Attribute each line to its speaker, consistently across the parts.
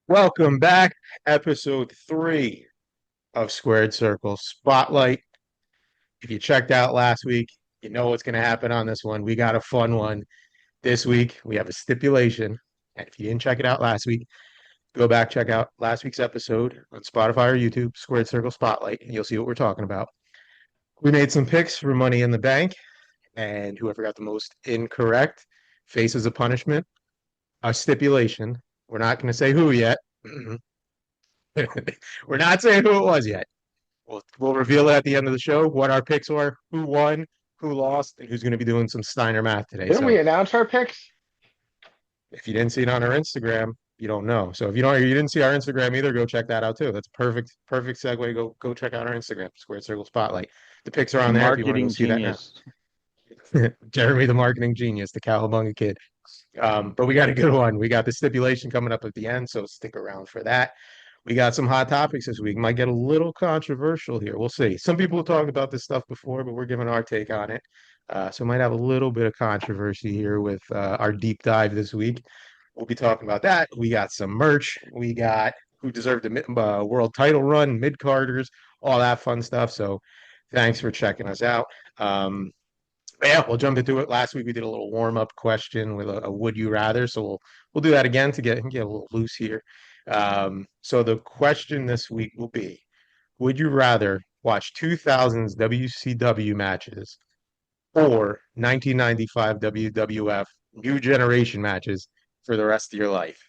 Speaker 1: Welcome back, episode 3 of Squared Circle Spotlight. If you checked out last week, you know what's going to happen on this one. We got a fun one this week. We have a stipulation. And if you didn't check it out last week, go back, check out last week's episode on Spotify or YouTube, Squared Circle Spotlight, and you'll see what we're talking about. We made some picks for Money in the Bank, and whoever got the most incorrect faces a punishment, a stipulation. We're not going to say who yet. We're not saying who it was yet. We'll reveal it at the end of the show what our picks are, who won, who lost, and who's going to be doing some Steiner math today.
Speaker 2: Didn't
Speaker 1: So
Speaker 2: we announce our picks?
Speaker 1: if you didn't see it on our Instagram, you don't know. So if you didn't see our Instagram either, go check that out too. That's perfect segue. Go check out our Instagram, Squared Circle Spotlight. The picks are on there if you want to go
Speaker 3: Marketing
Speaker 1: see that now.
Speaker 3: genius.
Speaker 1: Jeremy, the marketing genius, the Cowabunga kid. But we got a good one. We got the stipulation coming up at the end, so stick around for that. We got some hot topics this week. Might get a little controversial here. We'll see. Some people have talked about this stuff before, but we're giving our take on it. So might have a little bit of controversy here with our deep dive this week. We'll be talking about that. We got some merch. We got who deserved the world title run, mid carders, all that fun stuff. So thanks for checking us out. Yeah, we'll jump into it. Last week we did a little warm up question with a would you rather, so we'll do that again to get a little loose here. So the question this week will be: would you rather watch 2000s WCW matches or 1995 WWF New Generation matches for the rest of your life?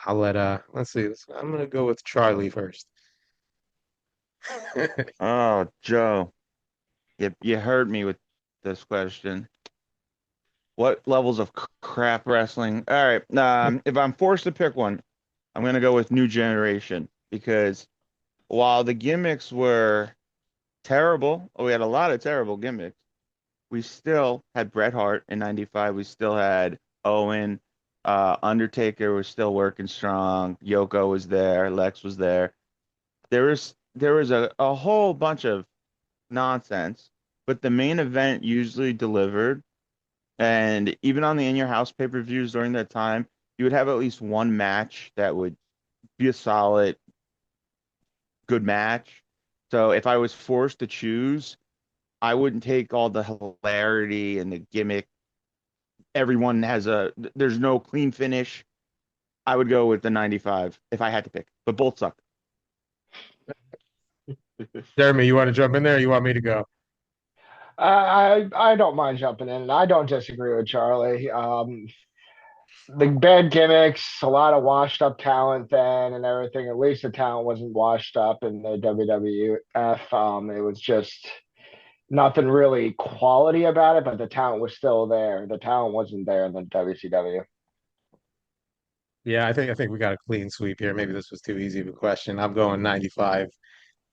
Speaker 1: I'll let's see. I'm gonna go with Charlie first.
Speaker 3: Oh, Joe, you heard me with this question. What levels of crap wrestling? All right. If I'm forced to pick one, I'm gonna go with New Generation because while the gimmicks were terrible, we had a lot of terrible gimmicks. We still had Bret Hart in '95. We still had Owen. Undertaker was still working strong. Yoko was there. Lex was there. There was a whole bunch of nonsense, but the main event usually delivered. And even on the In Your House pay-per-views during that time, you would have at least one match that would be a solid, good match. So if I was forced to choose, I wouldn't take all the hilarity and the gimmick. There's no clean finish. I would go with the 95 if I had to pick, but both suck.
Speaker 1: Jeremy, you want to jump in there? Or you want me to go?
Speaker 2: I don't mind jumping in. I don't disagree with Charlie. The bad gimmicks, a lot of washed up talent then and everything. At least the talent wasn't washed up in the WWF. It was just nothing really quality about it, but the talent was still there. The talent wasn't there in the WCW.
Speaker 1: Yeah, I think we got a clean sweep here. Maybe this was too easy of a question. I'm going 95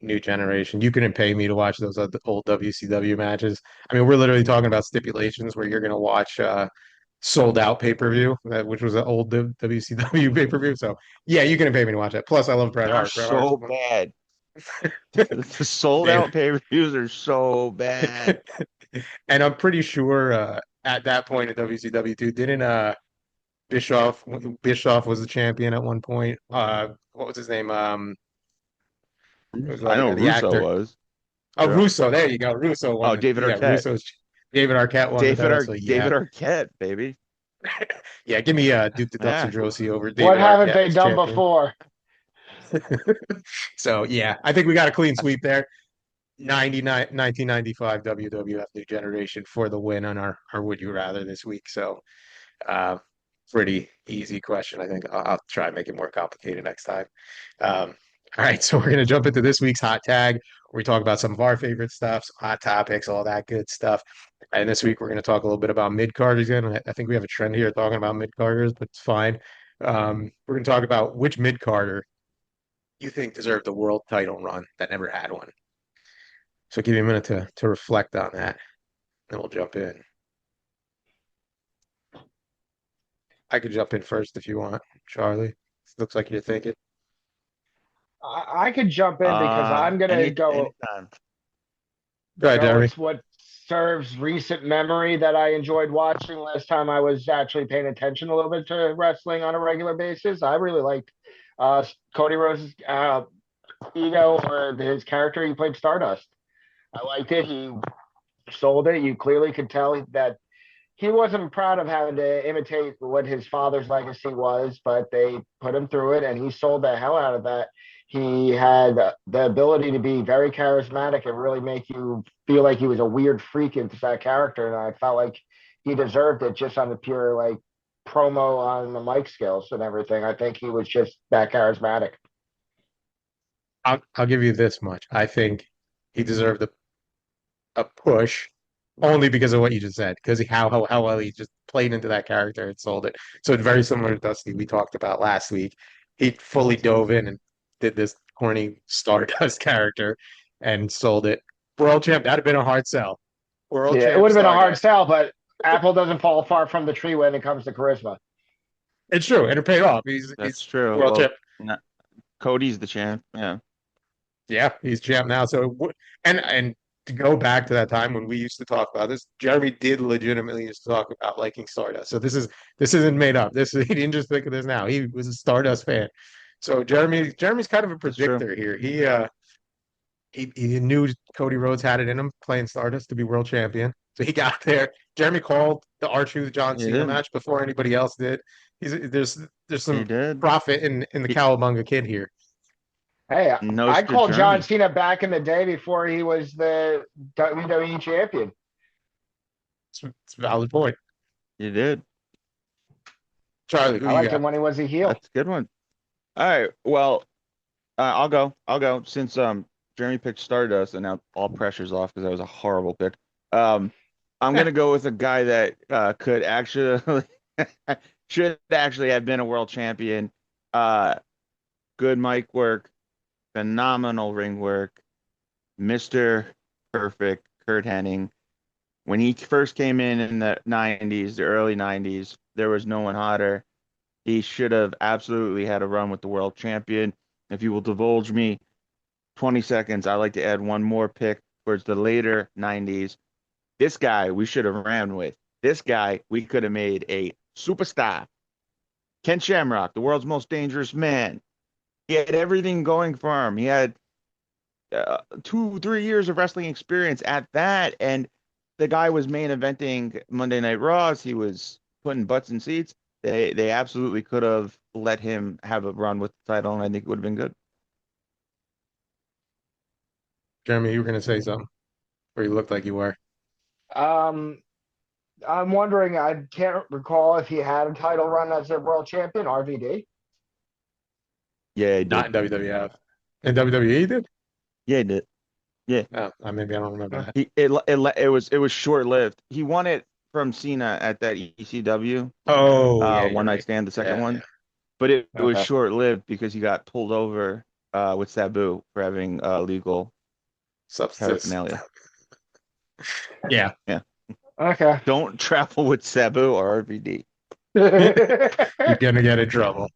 Speaker 1: new generation. You couldn't pay me to watch those old WCW matches. I mean, we're literally talking about stipulations where you're going to watch sold out pay-per-view, which was an old WCW pay-per-view. So, yeah, you couldn't pay me to watch that. Plus, I love Bret
Speaker 3: They're
Speaker 1: Hart. Bret Hart's
Speaker 3: so
Speaker 1: one.
Speaker 3: bad. The sold
Speaker 1: They,
Speaker 3: out pay-per-views are so bad.
Speaker 1: and I'm pretty sure at that point in WCW too, didn't Bischoff Bischoff was the champion at one point. What was his name? It was
Speaker 3: I know
Speaker 1: the
Speaker 3: Russo
Speaker 1: actor.
Speaker 3: was.
Speaker 1: Oh,
Speaker 3: Yeah.
Speaker 1: Russo. There you go. Russo won
Speaker 3: Oh,
Speaker 1: the
Speaker 3: David
Speaker 1: yeah.
Speaker 3: Arquette.
Speaker 1: Russo's David Arquette won the title. So yeah,
Speaker 3: David Arquette, baby.
Speaker 1: yeah. Give me Duke the Dumpster
Speaker 3: Yeah.
Speaker 1: Drosy over
Speaker 2: What
Speaker 1: David
Speaker 2: haven't
Speaker 1: Arquette
Speaker 2: they
Speaker 1: as
Speaker 2: done
Speaker 1: champion.
Speaker 2: before?
Speaker 1: So yeah, I think we got a clean sweep there. 1995 WWF New Generation for the win on our Would You Rather this week. So uh, pretty easy question. I think I'll try and make it more complicated next time. Um, all right, so we're gonna jump into this week's hot tag. Where we talk about some of our favorite stuff, some hot topics, all that good stuff. And this week we're going to talk a little bit about mid carders again. I think we have a trend here talking about mid carders, but it's fine. We're going to talk about which mid carder you think deserved the world title run that never had one. So give me a minute to reflect on that, then we'll jump in. I could jump in first if you want, Charlie. Looks like you're thinking.
Speaker 2: I could jump in because I'm gonna
Speaker 3: Anytime.
Speaker 1: Go ahead,
Speaker 2: go
Speaker 1: Jeremy.
Speaker 2: with what serves recent memory that I enjoyed watching last time I was actually paying attention a little bit to wrestling on a regular basis. I really liked Cody Rhodes' ego or his character, he played Stardust. I liked it. He sold it. You clearly could tell that he wasn't proud of having to imitate what his father's legacy was, but they put him through it and he sold the hell out of that. He had the ability to be very charismatic and really make you feel like he was a weird freak into that character. And I felt like he deserved it just on the pure like promo on the mic skills and everything. I think he was just that charismatic.
Speaker 1: I'll give you this much. I think he deserved a push only because of what you just said, because how well he just played into that character and sold it. So it's very similar to Dusty we talked about last week. He fully dove in and did this corny Stardust character and sold it. World champ, that'd have been a hard sell. World
Speaker 2: Yeah, it
Speaker 1: champ
Speaker 2: would have been a hard
Speaker 1: Stardust.
Speaker 2: sell, but Apple doesn't fall far from the tree when it comes to charisma.
Speaker 1: It's true, and it paid off.
Speaker 3: That's
Speaker 1: He's
Speaker 3: true.
Speaker 1: world
Speaker 3: Well,
Speaker 1: champ.
Speaker 3: Cody's the champ. Yeah.
Speaker 1: Yeah, he's champ now. And to go back to that time when we used to talk about this, Jeremy did legitimately used to talk about liking Stardust. So this isn't made up. He didn't just think of this now. He was a Stardust fan. So Jeremy's kind of a
Speaker 3: That's true.
Speaker 1: predictor here. He knew Cody Rhodes had it in him playing Stardust to be world champion. So he got there. Jeremy called the R-Truth John
Speaker 3: He
Speaker 1: Cena
Speaker 3: did.
Speaker 1: match before anybody else did. There's
Speaker 3: He
Speaker 1: some
Speaker 3: did.
Speaker 1: profit in the
Speaker 3: He
Speaker 1: Cowabunga kid here.
Speaker 2: Hey, I
Speaker 3: Noster
Speaker 2: called John
Speaker 3: Journey.
Speaker 2: Cena back in the day before he was the WWE champion.
Speaker 1: It's a valid point.
Speaker 3: You did.
Speaker 1: Charlie, who
Speaker 2: I
Speaker 1: you
Speaker 2: liked him
Speaker 1: got?
Speaker 2: when he was a heel.
Speaker 3: That's a good one. All right. Well, I'll go. I'll go since Jeremy picked Stardust and now all pressure's off because that was a horrible pick. Um, I'm gonna go with a guy that could actually should actually have been a world champion. Uh, Good mic work, phenomenal ring work, Mr. Perfect, Kurt Hennig. When he first came in the 90s, the early 90s, there was no one hotter. He should have absolutely had a run with the world champion. If you will divulge me 20 seconds, I'd like to add one more pick towards the later 90s. This guy we should have ran with. This guy we could have made a superstar. Ken Shamrock, the world's most dangerous man. He had everything going for him. He had 2, 3 years of wrestling experience at that, and the guy was main eventing Monday Night Raws. He was putting butts in seats. They absolutely could have let him have a run with the title, and I think it would have been good.
Speaker 1: Jeremy, you were gonna say something, or you looked like you were.
Speaker 2: Um, I'm wondering, I can't recall if he had a title run as a world champion, RVD.
Speaker 3: Yeah, he
Speaker 1: Not
Speaker 3: did.
Speaker 1: in WWF. In WWE, he did?
Speaker 3: Yeah, he did. Yeah,
Speaker 1: No, maybe I don't remember that.
Speaker 3: it was short lived. He won it from Cena at that ECW
Speaker 1: Oh, yeah, you're
Speaker 3: one night
Speaker 1: right.
Speaker 3: stand, the second
Speaker 1: Yeah, yeah.
Speaker 3: one, but it was
Speaker 2: Okay.
Speaker 3: short lived because he got pulled over with Sabu for having legal
Speaker 1: Substance.
Speaker 3: paraphernalia.
Speaker 1: Yeah.
Speaker 3: Yeah.
Speaker 2: Okay.
Speaker 3: Don't travel with Sabu or RVD.
Speaker 1: You're gonna get in trouble.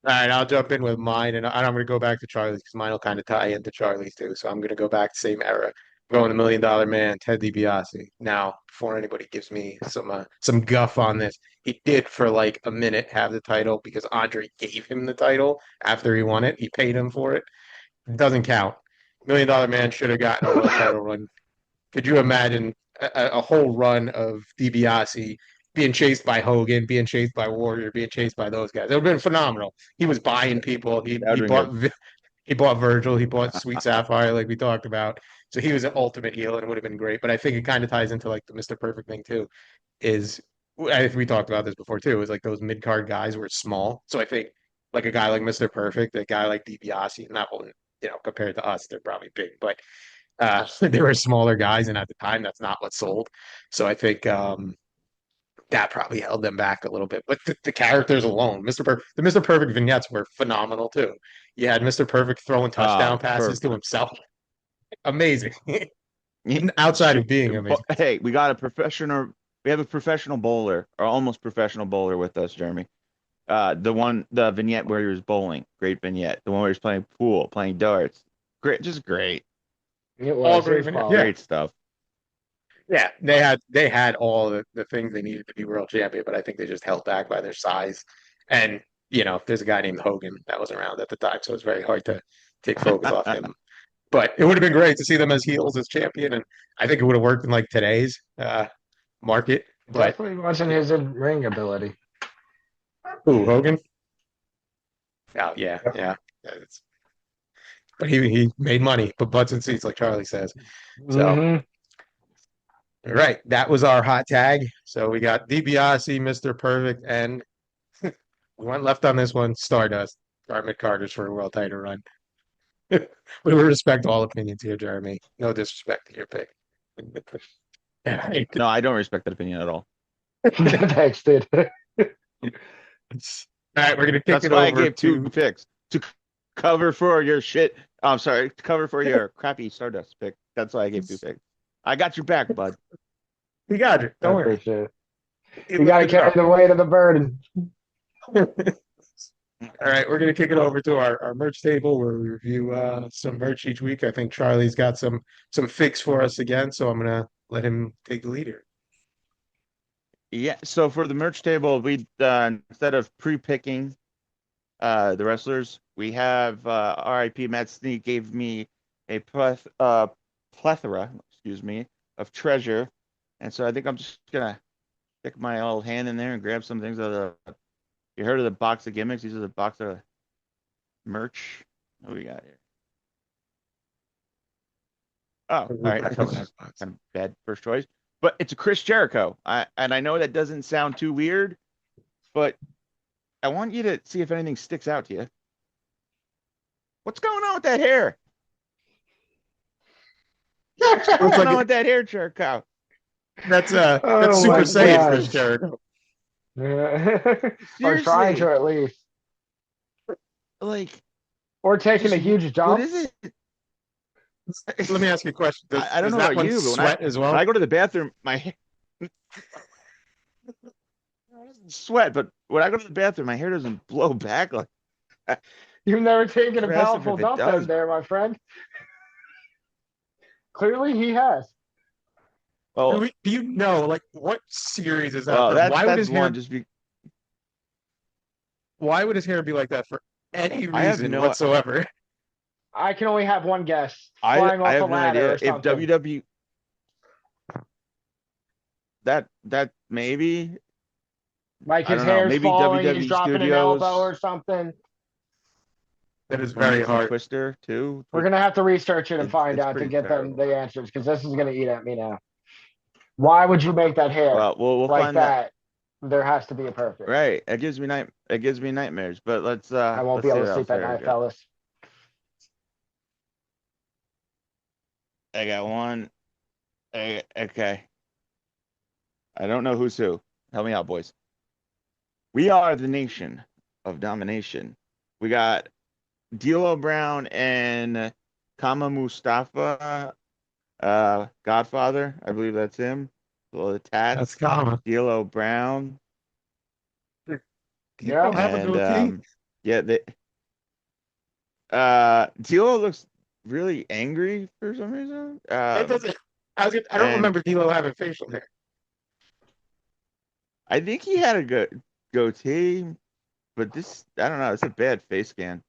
Speaker 1: All right, I'll jump in with mine, and I'm going to go back to Charlie's because mine will kind of tie into Charlie's too. So I'm going to go back to same era. I'm going to Million Dollar Man, Ted DiBiase. Now, before anybody gives me some guff on this, he did for like a minute have the title because Andre gave him the title after he won it. He paid him for it. It doesn't count. Million Dollar Man should have gotten a world title run. Could you imagine a whole run of DiBiase being chased by Hogan, being chased by Warrior, being chased by those guys? It would have been phenomenal. He was buying people.
Speaker 3: That would have been good.
Speaker 1: He bought Virgil. He bought Sweet Sapphire, like we talked about. So he was an ultimate heel, and it would have been great. But I think it kind of ties into like the Mr. Perfect thing too. Is I think we talked about this before too. Is like those mid card guys were small. So I think like a guy like Mr. Perfect, a guy like DiBiase, not one, compared to us, they're probably big, but they were smaller guys, and at the time, that's not what sold. So I think that probably held them back a little bit. But the characters alone, the Mr. Perfect vignettes were phenomenal too. You had Mr. Perfect throwing touchdown passes to
Speaker 3: Perfect.
Speaker 1: himself. Amazing. Outside of being amazing.
Speaker 3: Hey, we got a professional. We have a professional bowler, or almost professional bowler, with us, Jeremy. The vignette where he was bowling, great vignette. The one where he was playing pool, playing darts, great, just great,
Speaker 2: It
Speaker 1: All
Speaker 2: was
Speaker 1: great
Speaker 2: his
Speaker 1: vignettes.
Speaker 2: fault.
Speaker 1: Yeah.
Speaker 3: great stuff.
Speaker 1: Yeah. They had all the things they needed to be world champion, but I think they just held back by their size. And there's a guy named Hogan that was around at the time, so it's very hard to take focus off him. But it would have been great to see them as heels as champion, and I think it would have worked in like today's market. But
Speaker 2: Definitely wasn't his ring ability.
Speaker 1: who, Hogan? Oh yeah, yeah. It's- but he made money, put butts in seats, like Charlie says. So,
Speaker 2: Hmm.
Speaker 1: all right, that was our hot tag. So we got DiBiase, Mr. Perfect, and we went left on this one. Stardust, Garment Carter's for a world title run. We respect all opinions here, Jeremy. No disrespect to your pick. All right.
Speaker 3: No, I don't respect that opinion at all.
Speaker 2: Thanks, dude.
Speaker 1: All right, we're gonna kick
Speaker 3: That's
Speaker 1: it
Speaker 3: why I
Speaker 1: over
Speaker 3: gave two
Speaker 1: to
Speaker 3: picks to cover for your shit. I'm sorry, to cover for your crappy Stardust pick. That's why I gave two picks. I got your back, bud.
Speaker 1: we got you.
Speaker 2: I
Speaker 1: Don't worry.
Speaker 2: appreciate it.
Speaker 1: You
Speaker 2: You got to
Speaker 1: let
Speaker 2: carry
Speaker 1: it
Speaker 2: the weight of the burden.
Speaker 1: go. All right, we're gonna kick it over to our merch table where we review some merch each week. I think Charlie's got some fix for us again, so I'm gonna let him take the lead here.
Speaker 3: Yeah. So for the merch table, we instead of pre-picking the wrestlers, we have R.I.P. Matt Sneak gave me a plethora, excuse me, of treasure, and so I think I'm just gonna stick my old hand in there and grab some things out of the. You heard of the box of gimmicks? These are the box of merch. What do we got here? Oh, all right. That was kind of bad first choice, but it's a Chris Jericho. And I know that doesn't sound too weird, but I want you to see if anything sticks out to you. What's going on with that hair? What's
Speaker 1: Looks
Speaker 3: going
Speaker 1: like
Speaker 3: on with that hair, Jericho?
Speaker 1: that's
Speaker 2: Oh
Speaker 1: Super
Speaker 2: my
Speaker 1: Saiyan Chris
Speaker 2: gosh.
Speaker 1: Jericho.
Speaker 2: Or trying
Speaker 3: Seriously,
Speaker 2: to at least.
Speaker 3: like,
Speaker 2: Or taking a
Speaker 3: just
Speaker 2: huge
Speaker 3: what
Speaker 2: dump.
Speaker 3: is it?
Speaker 1: Let me ask you a question.
Speaker 3: I don't
Speaker 1: Does
Speaker 3: know
Speaker 1: that
Speaker 3: about
Speaker 1: one
Speaker 3: you, but
Speaker 1: sweat as
Speaker 3: when
Speaker 1: well?
Speaker 3: I go to the bathroom, my hair doesn't sweat, but when I go to the bathroom, my hair doesn't blow back like
Speaker 2: You've never taken a
Speaker 3: impressive
Speaker 2: powerful
Speaker 3: if it
Speaker 2: dump
Speaker 3: does.
Speaker 2: in there, my friend. Clearly he has.
Speaker 3: Well,
Speaker 1: Do you know like what series is out
Speaker 3: well,
Speaker 1: there? Why would
Speaker 3: that's
Speaker 1: his hair
Speaker 3: one. Just be,
Speaker 1: why would his hair be like that for any
Speaker 3: I have
Speaker 1: reason
Speaker 3: no,
Speaker 1: whatsoever?
Speaker 2: I can only have one guess. Flying
Speaker 3: I
Speaker 2: off a
Speaker 3: have no
Speaker 2: ladder
Speaker 3: idea
Speaker 2: or
Speaker 3: if
Speaker 2: something.
Speaker 3: WW that maybe
Speaker 2: Like
Speaker 3: I
Speaker 2: his
Speaker 3: don't know,
Speaker 2: hair's
Speaker 3: maybe
Speaker 2: falling, he's
Speaker 3: WWE
Speaker 2: dropping an elbow
Speaker 3: Studios
Speaker 2: or something.
Speaker 1: That is
Speaker 3: when he
Speaker 1: very
Speaker 3: was in
Speaker 1: hard.
Speaker 3: Twister too.
Speaker 2: We're gonna have to research it and find
Speaker 3: It's
Speaker 2: out to
Speaker 3: pretty
Speaker 2: get them
Speaker 3: terrible.
Speaker 2: the answers because this is gonna eat at me now. Why would you make that hair
Speaker 3: Well, we'll
Speaker 2: like
Speaker 3: find that.
Speaker 2: that? There has to be a purpose.
Speaker 3: Right. It gives me nightmares. But
Speaker 2: I won't be
Speaker 3: let's see
Speaker 2: able
Speaker 3: what
Speaker 2: to
Speaker 3: else
Speaker 2: sleep at
Speaker 3: there we
Speaker 2: night,
Speaker 3: go.
Speaker 2: fellas.
Speaker 3: I got one. Okay. I don't know who's who. Help me out, boys. We are the nation of domination. We got D'Lo Brown and Kama Mustafa, Godfather. I believe that's him. Well, the
Speaker 1: That's
Speaker 3: tats.
Speaker 1: common.
Speaker 3: D'Lo Brown.
Speaker 1: You don't
Speaker 2: Yeah.
Speaker 1: have a
Speaker 3: And
Speaker 1: goatee?
Speaker 3: yeah, D'Lo looks really angry for some reason.
Speaker 1: It doesn't. I don't
Speaker 3: And
Speaker 1: remember D'Lo having facial hair.
Speaker 3: I think he had a goatee, but I don't know. It's a bad face scan.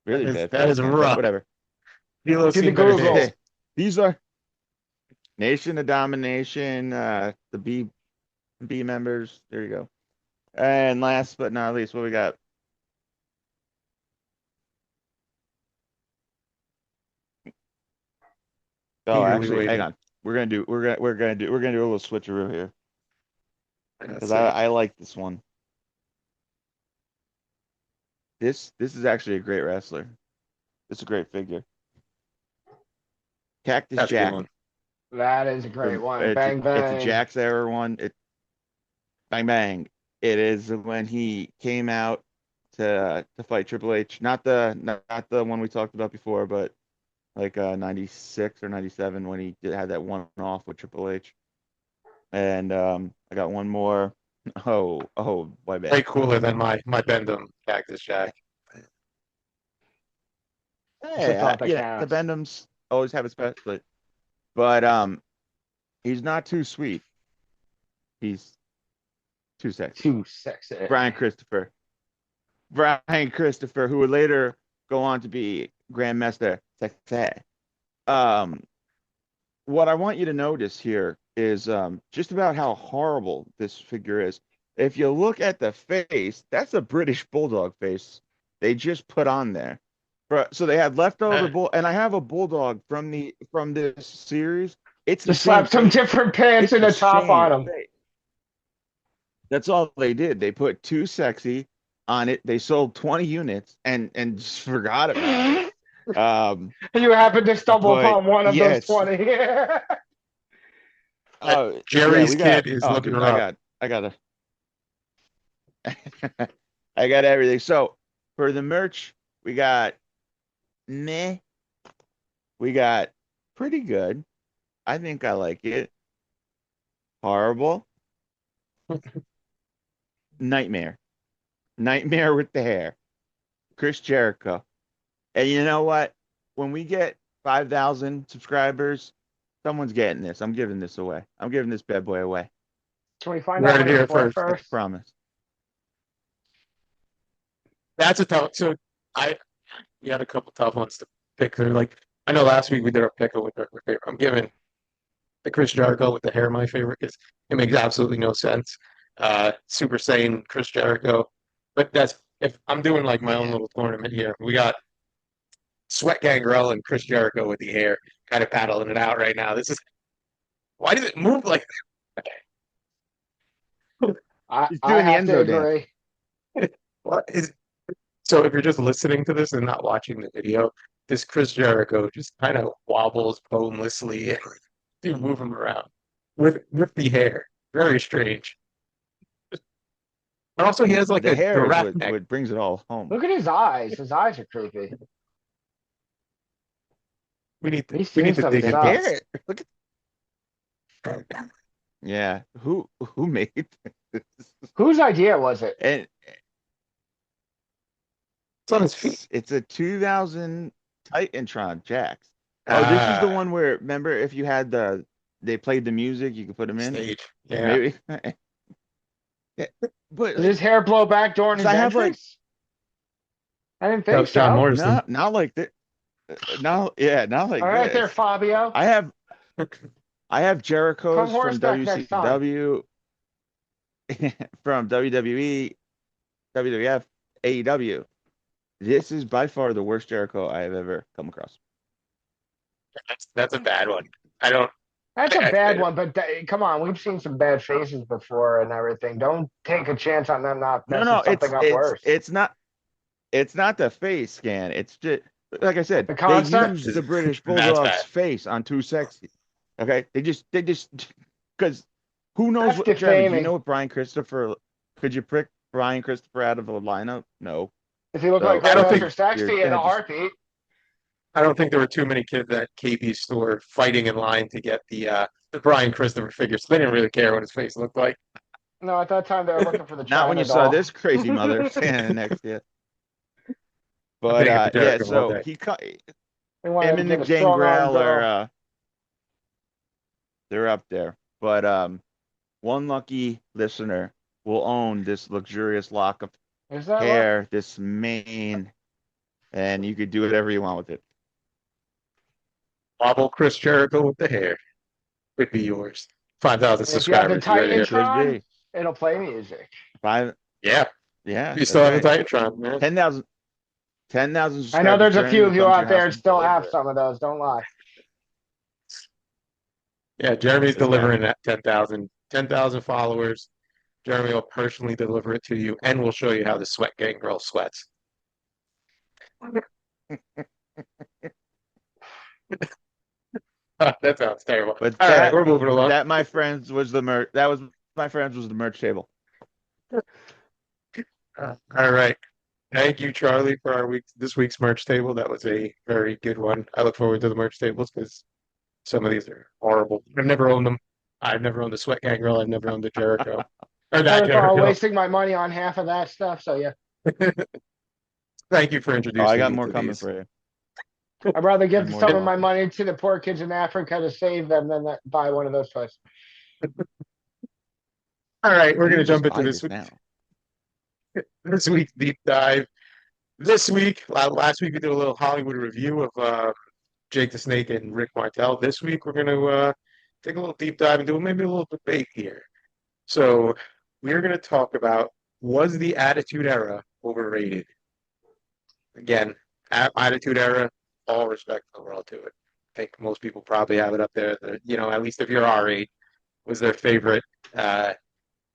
Speaker 3: Really bad
Speaker 1: That
Speaker 3: face
Speaker 1: is
Speaker 3: scan, but
Speaker 1: rough.
Speaker 3: whatever.
Speaker 1: D'Lo's
Speaker 2: To the
Speaker 1: seen better days.
Speaker 2: Google.
Speaker 3: These are Nation of Domination, the B members. There you go. And last but not least, what we got? Oh,
Speaker 1: Eagerly
Speaker 3: actually, hang
Speaker 1: waiting.
Speaker 3: on. We're gonna do a little switcheroo here because
Speaker 1: Let's see.
Speaker 3: I like this one. This is actually a great wrestler. It's a great figure. Cactus
Speaker 1: That's a good
Speaker 3: Jack.
Speaker 1: one.
Speaker 2: That is a great one.
Speaker 3: It's
Speaker 2: Bang
Speaker 3: it's a
Speaker 2: bang.
Speaker 3: Jack's era one. Bang bang. It is when he came out to fight Triple H. Not the one we talked about before, but like 96 or 97 when he had that one off with Triple H. And I got one more. Oh, my
Speaker 1: Way
Speaker 3: bad.
Speaker 1: cooler than my Bendham Cactus Jack.
Speaker 2: It's a
Speaker 3: Hey,
Speaker 2: thought that
Speaker 3: the
Speaker 2: counts.
Speaker 3: Bendhams always have a special, but he's not too sweet. He's too sexy.
Speaker 2: Too sexy.
Speaker 3: Brian Christopher. Brian Christopher, who would later go on to be Grandmaster Sexay. Um, what I want you to notice here is just about how horrible this figure is. If you look at the face, that's a British Bulldog face they just put on there. So they had leftover bull, and I have a bulldog from this series. It's the
Speaker 2: Just
Speaker 3: same
Speaker 2: slap some
Speaker 3: face.
Speaker 2: different pants
Speaker 3: It's
Speaker 2: and
Speaker 3: the
Speaker 2: a top on
Speaker 3: same
Speaker 2: them.
Speaker 3: face. That's all they did. They put too sexy on it. They sold 20 units and just forgot about it.
Speaker 2: You happen to stumble
Speaker 3: But
Speaker 2: upon one of
Speaker 3: yeah,
Speaker 2: those
Speaker 3: it's
Speaker 2: 20.
Speaker 3: yeah,
Speaker 1: Jerry's
Speaker 3: we got
Speaker 1: kid is
Speaker 3: oh
Speaker 1: looking
Speaker 3: dude,
Speaker 1: rough.
Speaker 3: I got I got everything. So for the merch, we got meh, we got pretty good. I think I like it. Horrible. Nightmare. Nightmare with the hair. Chris Jericho. And you know what? When we get 5,000 subscribers, someone's getting this. I'm giving this away. I'm giving this bad boy away.
Speaker 2: Can we find
Speaker 1: You
Speaker 2: out
Speaker 1: heard it
Speaker 2: what it's
Speaker 1: here
Speaker 2: for
Speaker 1: first.
Speaker 3: I
Speaker 2: first?
Speaker 3: promise.
Speaker 1: That's a tough. So I we had a couple tough ones to pick. They're like I know last week we did our pick with our favorite. I'm giving the Chris Jericho with the hair my favorite because it makes absolutely no sense. Super Saiyan Chris Jericho, but that's if I'm doing like my own
Speaker 3: Yeah.
Speaker 1: little tournament here. We got Sweat Gangrel and Chris Jericho with the hair, kind of paddling it out right now. This is why does it move like that?
Speaker 2: I,
Speaker 3: He's
Speaker 2: I
Speaker 3: doing the
Speaker 2: have to
Speaker 3: Enzo dance.
Speaker 2: agree.
Speaker 1: What is so if you're just listening to this and not watching the video, this Chris Jericho just kind of wobbles bonelessly and do move him around with the hair. Very strange. And also he has like
Speaker 3: The
Speaker 1: a
Speaker 3: hair is
Speaker 1: giraffe neck.
Speaker 3: what brings it all home.
Speaker 2: Look at his eyes. His eyes are creepy. He's
Speaker 1: We
Speaker 2: seen
Speaker 1: need to
Speaker 2: some
Speaker 1: dig
Speaker 3: The
Speaker 1: into
Speaker 2: stuff.
Speaker 1: this.
Speaker 3: hair. Look at yeah. Who made this?
Speaker 2: Whose idea was it?
Speaker 3: And
Speaker 1: It's on his feet.
Speaker 3: it's a 2000 Titantron Jax. Oh, this is the one where remember if you had they played the music, you could put them in.
Speaker 1: Stage. Yeah.
Speaker 3: Maybe. Yeah, but
Speaker 2: Did his hair blow back during his
Speaker 3: I have like
Speaker 2: entrance? I didn't
Speaker 1: That
Speaker 2: think
Speaker 1: was John
Speaker 2: so.
Speaker 1: Morrison.
Speaker 3: not like that. Not like
Speaker 2: All right there,
Speaker 3: this.
Speaker 2: Fabio.
Speaker 3: I have
Speaker 2: Come
Speaker 3: Jericho's from
Speaker 2: horseback next time.
Speaker 3: WCW, from WWE, WWF, AEW. This is by far the worst Jericho I have ever come across.
Speaker 1: That's a bad one. I don't.
Speaker 2: That's a
Speaker 1: I,
Speaker 2: bad one, but come on, we've seen some bad faces before and everything. Don't take a chance on them not
Speaker 3: No,
Speaker 2: messing
Speaker 3: no,
Speaker 2: something up worse.
Speaker 3: it's not the face scan. It's just like I said,
Speaker 2: The
Speaker 3: they
Speaker 2: concept?
Speaker 3: used the British
Speaker 1: That's
Speaker 3: Bulldog's
Speaker 1: bad.
Speaker 3: face on Too Sexy. Okay, they just because who knows
Speaker 2: That's
Speaker 3: what Jeremy? Do you
Speaker 2: defaming.
Speaker 3: know what Brian Christopher? Could you prick Brian Christopher out of a lineup? No.
Speaker 2: If you look
Speaker 3: So
Speaker 2: like
Speaker 1: I don't think
Speaker 2: Grandmaster Sexy
Speaker 3: you're
Speaker 2: in a
Speaker 3: gonna just
Speaker 2: heartbeat,
Speaker 1: I don't think there were too many kids at KB store fighting in line to get the Brian Christopher figure. So they didn't really care what his face looked like.
Speaker 2: no, at that time they were looking for the
Speaker 3: not when
Speaker 2: China
Speaker 3: you saw
Speaker 2: doll.
Speaker 3: this crazy mother standing next to you.
Speaker 1: I'm
Speaker 3: But
Speaker 1: taking the
Speaker 3: yeah,
Speaker 1: Jericho all
Speaker 3: so
Speaker 1: day.
Speaker 2: They wanted
Speaker 3: him
Speaker 2: to
Speaker 3: and the
Speaker 2: get a strong arm
Speaker 3: Gangrel are
Speaker 2: girl.
Speaker 3: they're up there. But one lucky listener will own this luxurious lock of
Speaker 2: Is that what?
Speaker 3: hair, this mane, and you could do whatever you want with it.
Speaker 1: Wobble Chris Jericho with the hair would be yours. 5,000
Speaker 2: And if you have the
Speaker 1: subscribers. You heard it here
Speaker 3: Could
Speaker 1: first.
Speaker 2: Titantron,
Speaker 3: be
Speaker 2: it'll play music.
Speaker 3: five.
Speaker 1: Yeah.
Speaker 3: Yeah,
Speaker 1: You
Speaker 3: that's
Speaker 1: still have the
Speaker 3: right.
Speaker 1: Titantron, man.
Speaker 3: 10,000 10,000
Speaker 2: I know
Speaker 3: subscribers.
Speaker 2: there's a
Speaker 3: Jeremy
Speaker 2: few
Speaker 3: will
Speaker 2: of you
Speaker 3: come to
Speaker 2: out
Speaker 3: your
Speaker 2: there
Speaker 3: house
Speaker 2: that
Speaker 3: and
Speaker 2: still
Speaker 3: deliver
Speaker 2: have
Speaker 3: it.
Speaker 2: some of those. Don't lie.
Speaker 1: Yeah, Jeremy's
Speaker 3: That's right.
Speaker 1: delivering that 10,000. 10,000 followers. Jeremy will personally deliver it to you and we'll show you how the sweat gang girl sweats. That sounds terrible.
Speaker 3: But
Speaker 1: All right, we're moving along.
Speaker 3: that, my friends, was the merch. That was my friends was the merch table.
Speaker 1: All right. Thank you, Charlie, for this week's merch table. That was a very good one. I look forward to the merch tables because some of these are horrible. I've never owned them. I've never owned the Sweat Gang Girl. I've never owned the Jericho. Or
Speaker 2: I
Speaker 1: that
Speaker 2: recall
Speaker 1: Jericho.
Speaker 2: wasting my money on half of that stuff. So yeah,
Speaker 1: Thank you for
Speaker 3: Oh, I
Speaker 1: introducing
Speaker 3: got
Speaker 1: me
Speaker 3: more
Speaker 1: to
Speaker 3: coming
Speaker 1: these.
Speaker 3: for you.
Speaker 2: I'd rather give
Speaker 3: And more
Speaker 2: some
Speaker 3: to
Speaker 2: of my
Speaker 3: come.
Speaker 2: money to the poor kids in Africa to save them than buy one of those toys.
Speaker 1: All right, we're
Speaker 3: You
Speaker 1: going to
Speaker 3: can just
Speaker 1: jump into
Speaker 3: buy
Speaker 1: this.
Speaker 3: this now.
Speaker 1: This week deep dive. This week, last week we did a little Hollywood review of Jake the Snake and Rick Martel. This week we're gonna take a little deep dive and do maybe a little debate here. So we're gonna talk about, was the Attitude Era overrated? Again, Attitude Era, all respect in the world to it. I think most people probably have it up there. At least if you're our age, was their favorite uh,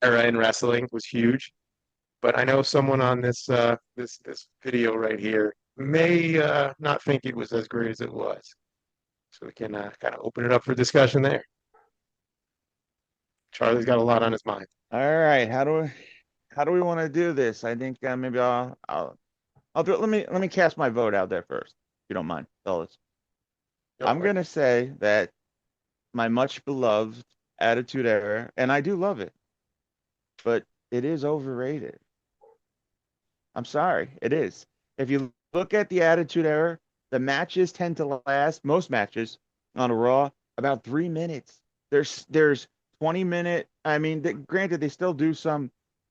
Speaker 1: era in wrestling, was huge. But I know someone on this video right here may not think it was as great as it was. So we can kind of open it up for discussion there. Charlie's got a lot on his mind.
Speaker 3: All right, how do we want to do this? I think maybe I'll do it. Let me cast my vote out there first, if you don't mind, fellas.
Speaker 1: Go
Speaker 3: I'm
Speaker 1: for it.
Speaker 3: gonna say that my much beloved Attitude Era, and I do love it, but it is overrated. I'm sorry, it is. If you look at the Attitude Era, the matches tend to last, most matches on a Raw, about 3 minutes. There's 20-minute. I mean, granted, they still do some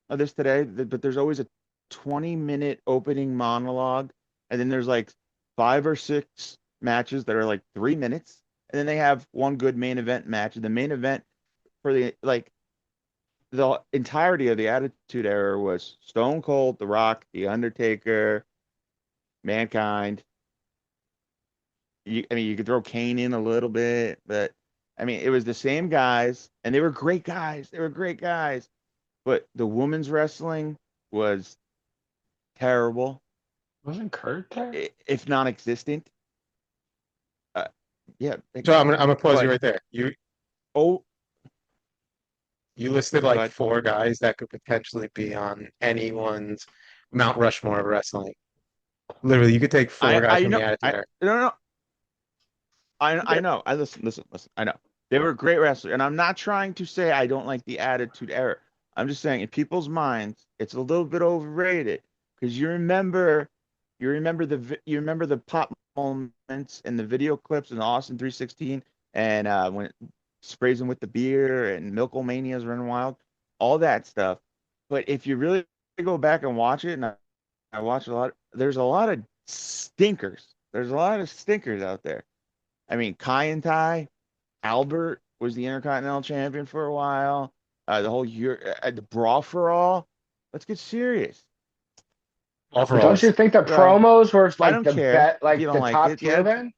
Speaker 3: of this today, but there's always a 20-minute opening monologue, and then there's like 5 or 6 matches that are like 3 minutes, and then they have one good main event match. And the main event for the entirety of the Attitude Era was Stone Cold, The Rock, The Undertaker, Mankind. I mean, you could throw Kane in a little bit, but I mean, it was the same guys, and they were great guys. They were great guys, but the women's wrestling was terrible,
Speaker 2: Wasn't Kurt there?
Speaker 3: if non-existent. Uh, yeah,
Speaker 1: So I'm gonna pause you
Speaker 3: but
Speaker 1: right there.
Speaker 3: oh,
Speaker 1: You listed like
Speaker 3: but
Speaker 1: 4 guys that could potentially be on anyone's Mount Rushmore of wrestling. Literally, you could take four guys
Speaker 3: I
Speaker 1: from
Speaker 3: know
Speaker 1: the Attitude
Speaker 3: I
Speaker 1: Era.
Speaker 3: no no I know. I listen. I know. They were great wrestlers, and I'm not trying to say I don't like the Attitude Era. I'm just saying in people's minds, it's a little bit overrated because you remember the pop moments and the video clips in Austin 316, and when it sprays him with the beer and Milkomania's running wild, all that stuff. But if you really go back and watch it, and I watch a lot, there's a lot of stinkers. There's a lot of stinkers out there. I mean, Kai and Tai, Albert was the Intercontinental Champion for a while. The whole year, the Brawl for All. Let's get serious.
Speaker 2: But don't you
Speaker 1: Overalls.
Speaker 2: think the
Speaker 3: Well,
Speaker 2: promos were
Speaker 3: I
Speaker 2: like
Speaker 3: don't
Speaker 2: the
Speaker 3: care
Speaker 2: bet,
Speaker 3: if you
Speaker 2: like
Speaker 3: don't
Speaker 2: the
Speaker 3: like
Speaker 2: top
Speaker 3: it.
Speaker 2: tier
Speaker 3: Yeah,
Speaker 2: then?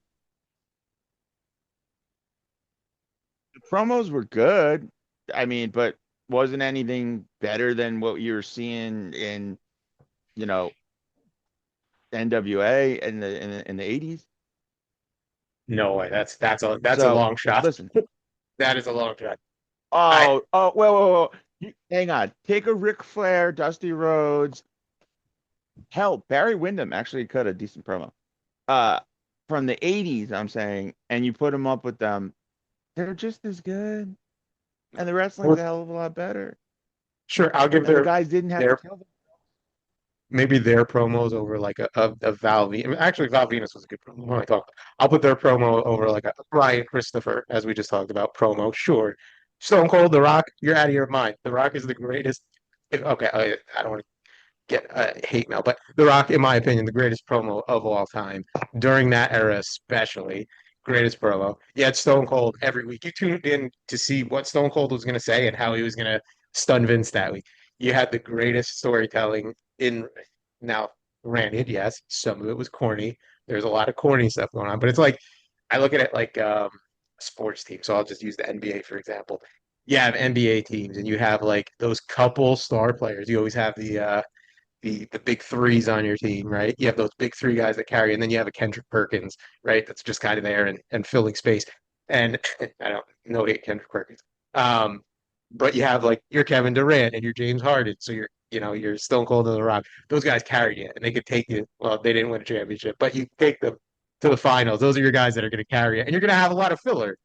Speaker 3: the promos were good. I mean, but wasn't anything better than what you were seeing in, you know, NWA in the 80s.
Speaker 1: No way. That's a
Speaker 3: So
Speaker 1: long shot.
Speaker 3: listen.
Speaker 1: That is a long shot. I
Speaker 3: Well. Hang on. Take a Ric Flair, Dusty Rhodes. Hell, Barry Windham actually cut a decent promo. Uh, from the 80s, I'm saying, and you put them up with them, they're just as good. And the wrestling's
Speaker 1: well,
Speaker 3: a hell of a lot better.
Speaker 1: sure. I'll give
Speaker 3: And the guys didn't have to
Speaker 1: their
Speaker 3: kill them.
Speaker 1: maybe their promos over like a Val Venus. I mean, actually, Val Venus was a good promo. When I talk, I'll put their promo over like a Ryan Christopher, as we just talked about promo. Sure, Stone Cold, The Rock, you're out of your mind. The Rock is the greatest. Okay, I don't want to get hate mail, but The Rock, in my opinion, the greatest promo of all time during that era, especially. Greatest promo. You had Stone Cold every week. You tuned in to see what Stone Cold was going to say and how he was going to stun Vince that week. You had the greatest storytelling in now. Granted, yes, some of it was corny. There's a lot of corny stuff going on, but it's like I look at it like a sports team. So I'll just use the NBA for example. You have NBA teams, and you have like those couple star players. You always have the big threes on your team, right? You have those big three guys that carry, and then you have a Kendrick Perkins, right? That's just kind of there and filling space. And I don't no hate Kendrick Perkins. Um, but you have like your Kevin Durant and your James Harden, so you're Stone Cold and The Rock. Those guys carried you, and they could take you. Well, they didn't win a championship, but you take them to the finals. Those are your guys that are going to carry it, and you're going to have a lot of filler.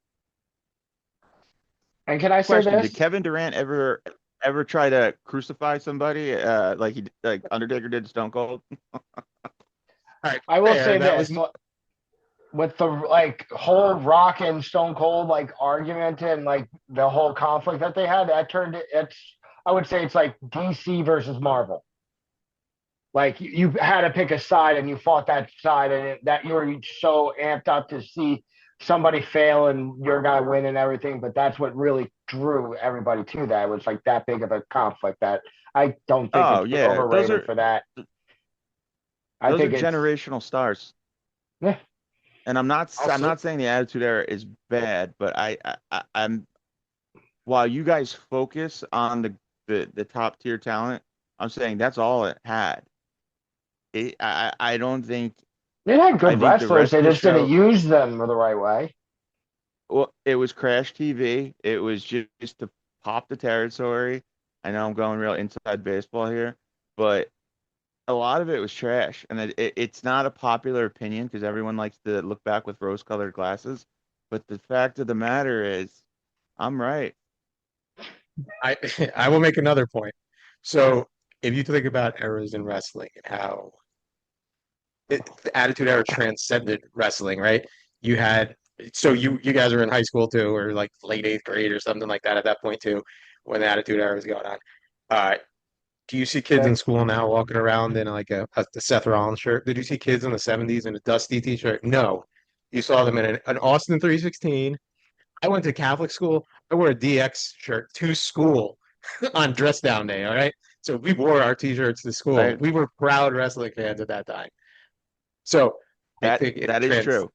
Speaker 2: And can I say
Speaker 3: Question: Did
Speaker 2: this?
Speaker 3: Kevin Durant ever try to crucify somebody like Undertaker did Stone Cold?
Speaker 1: All right,
Speaker 2: I will
Speaker 1: fair.
Speaker 2: say
Speaker 1: That
Speaker 2: this
Speaker 1: was
Speaker 2: with the like whole Rock and Stone Cold like argument and like the whole conflict that they had, that turned it. It's I would say it's like DC versus Marvel. Like you had to pick a side and you fought that side, and that you were so amped up to see somebody fail and your guy win and everything. But that's what really drew everybody to that. It was like that big of a conflict that I don't think
Speaker 3: Oh
Speaker 2: it's
Speaker 3: yeah,
Speaker 2: overrated for that. I
Speaker 3: those are
Speaker 2: think it's
Speaker 3: generational stars.
Speaker 2: yeah.
Speaker 3: And I'm
Speaker 2: Also,
Speaker 3: not saying the Attitude Era is bad, but I'm while you guys focus on the top tier talent, I'm saying that's all it had. I don't think
Speaker 2: it had
Speaker 3: I
Speaker 2: good
Speaker 3: think the
Speaker 2: wrestlers.
Speaker 3: rest
Speaker 2: They
Speaker 3: of the
Speaker 2: just didn't
Speaker 3: show,
Speaker 2: use them the right way.
Speaker 3: well, it was Crash TV. It was just to pop the territory. I know I'm going real inside baseball here, but a lot of it was trash, and it's not a popular opinion because everyone likes to look back with rose-colored glasses. But the fact of the matter is, I'm right.
Speaker 1: I I will make another point. So if you think about eras in wrestling and how the Attitude Era transcended wrestling, right? You had so you guys were in high school too, or like late eighth grade or something like that at that point too, when the Attitude Era was going on. Uh, do you see kids in
Speaker 2: Okay.
Speaker 1: school now walking around in like the Seth Rollins shirt? Did you see kids in the '70s in a Dusty t-shirt? No, you saw them in an Austin 316. I went to Catholic school. I wore a DX shirt to school on dress down day. All right, so we wore our t-shirts to school.
Speaker 3: Right?
Speaker 1: We were proud wrestling fans at that time. So I think it
Speaker 3: That is true.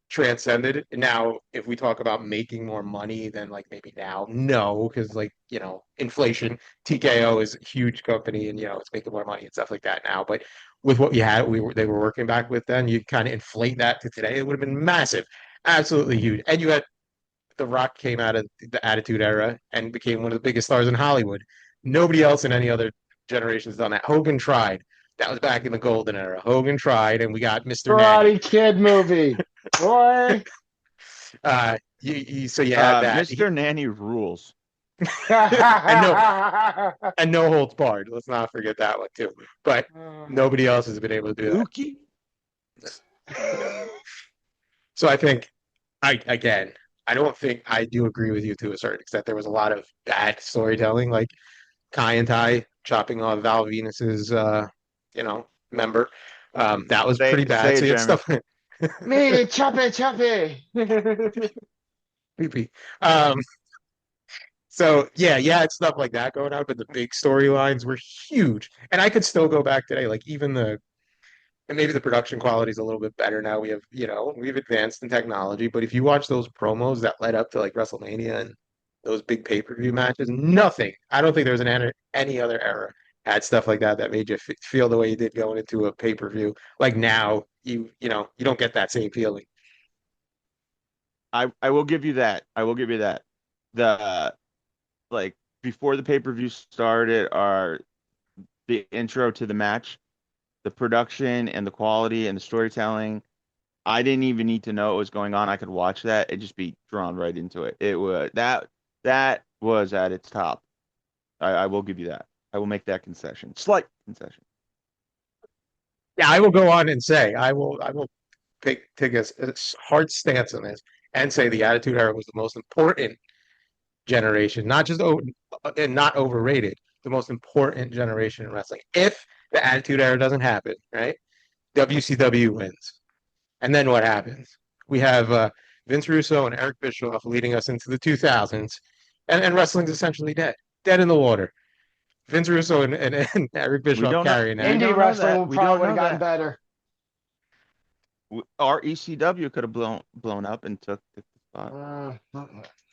Speaker 1: transcended. Now, if we talk about making more money than like maybe now, no, because like, inflation, TKO is a huge company and it's making more money and stuff like that now. But with what you had, they were working back with then, you kind of inflate that to today, it would have been massive, absolutely huge. And you had The Rock came out of the Attitude Era and became one of the biggest stars in Hollywood. Nobody else in any other generation has done that. Hogan tried. That was back in the golden era. Hogan tried, and we got Mr. Nanny.
Speaker 2: Karate Kid movie, boy.
Speaker 1: So you had that,
Speaker 3: Mr. Nanny rules.
Speaker 1: and no holds barred. Let's not forget that one too. But nobody else has been able to do that.
Speaker 3: Dookie.
Speaker 1: So I think I don't think I do agree with you to a certain extent. There was a lot of bad storytelling, like Kai and Tai chopping off Val Venus's member. That was pretty bad.
Speaker 3: Say
Speaker 1: So
Speaker 3: it,
Speaker 1: you had
Speaker 3: Jeremy.
Speaker 1: stuff
Speaker 2: Me, choppy, choppy.
Speaker 1: creepy. So yeah, it's stuff like that going on, but the big storylines were huge. And I could still go back today, like even and maybe the production quality is a little bit better now. We've advanced in technology, but if you watch those promos that led up to like WrestleMania and those big pay-per-view matches, nothing. I don't think there's any other era had stuff like that that made you feel the way you did going into a pay-per-view. Like now, you don't get that same feeling.
Speaker 3: I will give you that. I will give you that. The like before the pay-per-view started, the intro to the match, the production and the quality and the storytelling. I didn't even need to know what was going on. I could watch that and just be drawn right into it. It was that was at its top. I will give you that. I will make that concession. Slight concession.
Speaker 1: Yeah, I will go on and say I will take a hard stance on this and say the Attitude Era was the most important generation, not just and not overrated, the most important generation in wrestling. If the Attitude Era doesn't happen, right? WCW wins. And then what happens? We have Vince Russo and Eric Bischoff leading us into the 2000s, and wrestling's essentially dead, dead in the water. Vince Russo and Eric
Speaker 3: We
Speaker 1: Bischoff
Speaker 3: don't know.
Speaker 1: carrying
Speaker 3: We
Speaker 1: that.
Speaker 2: Indie
Speaker 3: don't know
Speaker 2: wrestling
Speaker 3: that.
Speaker 2: would
Speaker 3: We
Speaker 2: probably
Speaker 3: don't
Speaker 2: would have
Speaker 3: know
Speaker 2: gotten
Speaker 3: that.
Speaker 2: better.
Speaker 3: Our ECW could have blown up and took the spot.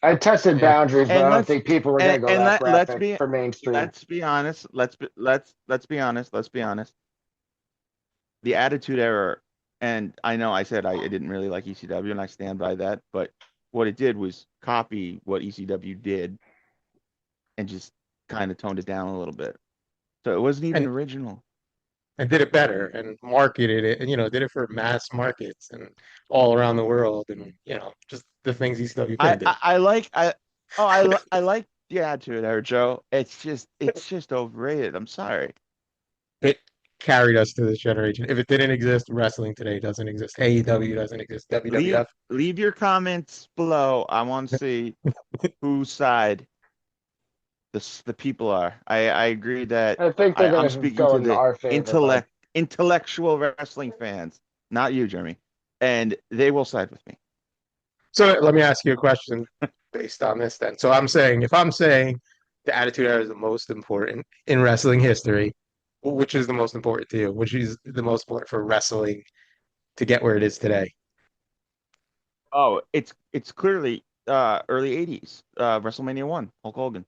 Speaker 2: I tested
Speaker 1: Yeah.
Speaker 2: boundaries, but I
Speaker 3: And
Speaker 2: don't think people were going to go
Speaker 3: and
Speaker 2: that
Speaker 3: let's
Speaker 2: graphic for mainstream.
Speaker 3: be honest. Let's be honest. Let's be honest. The Attitude Era, and I know I said I didn't really like ECW, and I stand by that. But what it did was copy what ECW did and just kind of toned it down a little bit. So it wasn't even
Speaker 1: and
Speaker 3: original.
Speaker 1: and did it better and marketed it and did it for mass markets and all around the world and just the things ECW couldn't do.
Speaker 3: I like I like the Attitude Era, Joe. It's just overrated. I'm sorry.
Speaker 1: It carried us to this generation. If it didn't exist, wrestling today doesn't exist. AEW doesn't exist. WWF.
Speaker 3: Leave your comments below. I want to see whose side. the people are. I agree that
Speaker 2: I think they're
Speaker 3: I'm
Speaker 2: gonna
Speaker 3: speaking
Speaker 2: go
Speaker 3: to
Speaker 2: in
Speaker 3: the
Speaker 2: our favor, bud.
Speaker 3: intellectual wrestling fans, not you, Jeremy, and they will side with me.
Speaker 1: So let me ask you a question based on this then. So if I'm saying the Attitude Era is the most important in wrestling history, which is the most important to you? Which is the most important for wrestling to get where it is today?
Speaker 3: Oh, it's clearly early 80s, WrestleMania 1, Hulk Hogan.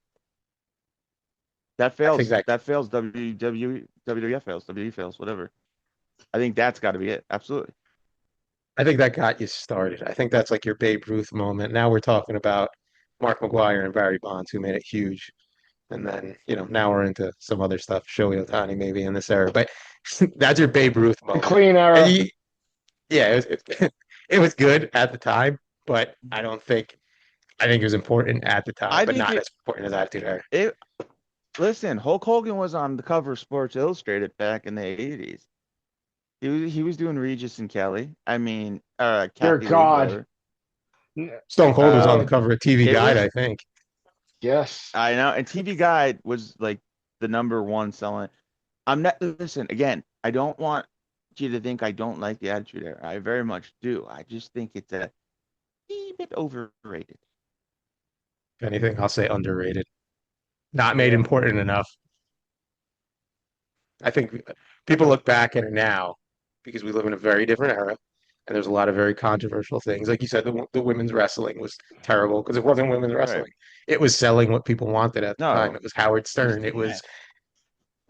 Speaker 3: That
Speaker 1: I think
Speaker 3: fails.
Speaker 1: that
Speaker 3: That fails. WWF fails. WWE fails. Whatever. I think that's got to be it. Absolutely.
Speaker 1: I think that got you started. I think that's like your Babe Ruth moment. Now we're talking about Mark McGuire and Barry Bonds, who made it huge. And then, now we're into some other stuff, Shohei Ohtani maybe in this era. But that's your Babe Ruth
Speaker 2: The
Speaker 1: moment.
Speaker 2: clean
Speaker 1: And
Speaker 2: era.
Speaker 1: yeah, it was good at the time, but I think it was important at the time,
Speaker 3: I
Speaker 1: but
Speaker 3: think
Speaker 1: not
Speaker 3: it
Speaker 1: as important as Attitude Era.
Speaker 3: it listen, Hulk Hogan was on the cover of Sports Illustrated back in the 80s. He was doing Regis and Kelly. I mean,
Speaker 2: Dear
Speaker 3: Kathy Lee,
Speaker 2: God.
Speaker 3: whatever.
Speaker 1: Stone Cold was on the
Speaker 3: Uh,
Speaker 1: cover of TV
Speaker 3: it
Speaker 1: Guide,
Speaker 3: was
Speaker 1: I think.
Speaker 2: Yes.
Speaker 3: I know, and TV Guide was like the number one selling. I'm not listen again. I don't want you to think I don't like the Attitude Era. I very much do. I just think it's a wee bit overrated.
Speaker 1: If anything, I'll say underrated. Not made
Speaker 2: Yeah.
Speaker 1: important enough. I think people look back at it now because we live in a very different era, and there's a lot of very controversial things. Like you said, the women's wrestling was terrible because it wasn't women's
Speaker 3: Right.
Speaker 1: wrestling. It was selling what people wanted at the time.
Speaker 3: No,
Speaker 1: It was Howard
Speaker 3: it was
Speaker 1: Stern. It was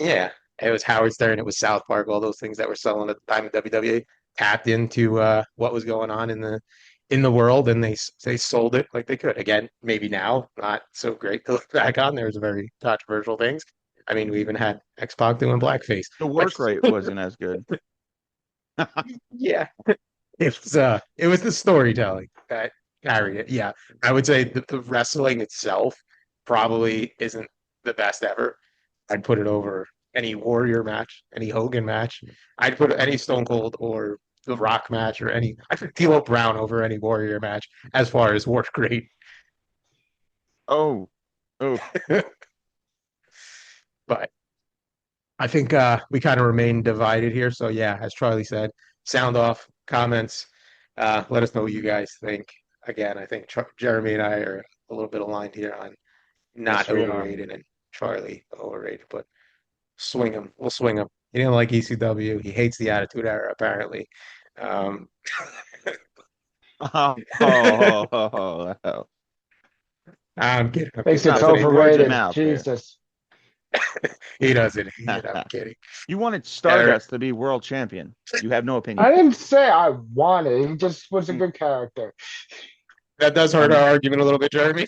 Speaker 3: TNA.
Speaker 1: Yeah, it was Howard Stern. It was South Park. All those things that were selling at the time of WWE tapped into what was going on in the world, and they sold it like they could. Again, maybe now not so great to look back on. There was very controversial things. I mean, we even had X-Pac doing blackface,
Speaker 3: The
Speaker 1: but
Speaker 3: work rate wasn't as good.
Speaker 1: yeah, it was the storytelling that carried it. Yeah, I would say the wrestling itself probably isn't the best ever. I'd put it over any Warrior match, any Hogan match. I'd put any Stone Cold or The Rock match or any. I'd put D'Lo Brown over any Warrior match as far as work rate.
Speaker 3: Oh, oh.
Speaker 1: But I think we kind of remain divided here. So yeah, as Charlie said, sound off comments. Let us know what you guys think. Again, I think Jeremy and I are a little bit aligned here on
Speaker 2: Yes,
Speaker 1: not
Speaker 2: we are.
Speaker 1: overrated and Charlie overrated, but swing him. We'll swing him. He didn't like ECW. He hates the Attitude Era, apparently. Um,
Speaker 3: Oh, oh, oh, oh.
Speaker 1: I'm kidding. I'm
Speaker 2: Thinks
Speaker 1: kidding.
Speaker 2: it's
Speaker 3: Not
Speaker 1: Listen,
Speaker 3: putting words in
Speaker 2: overrated.
Speaker 3: mouth here.
Speaker 2: Jesus.
Speaker 1: he doesn't hate it. I'm kidding.
Speaker 3: You wanted
Speaker 1: Eric,
Speaker 3: Stardust to be world champion. You have no
Speaker 2: I
Speaker 3: opinion.
Speaker 2: didn't say I wanted. He just was a good character.
Speaker 1: that does hurt
Speaker 3: Um,
Speaker 1: our argument a little bit, Jeremy.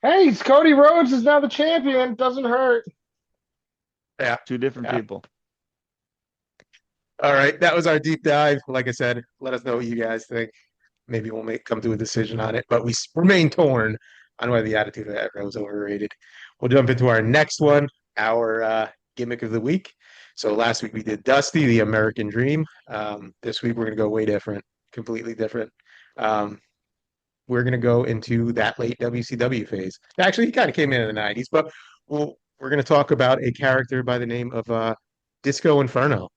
Speaker 2: Hey, it's Cody Rhodes is now the champion. Doesn't hurt.
Speaker 1: Yeah,
Speaker 3: two different
Speaker 1: yeah.
Speaker 3: people.
Speaker 1: All right, that was our deep dive. Like I said, let us know what you guys think. Maybe we'll come to a decision on it, but we remain torn on whether the Attitude Era was overrated. We'll jump into our next one, our gimmick of the week. So last week we did Dusty, the American Dream. This week we're going to go way different, completely different. Um, we're going to go into that late WCW phase. Actually, he kind of came in the 90s, but we're going to talk about a character by the name of Disco Inferno.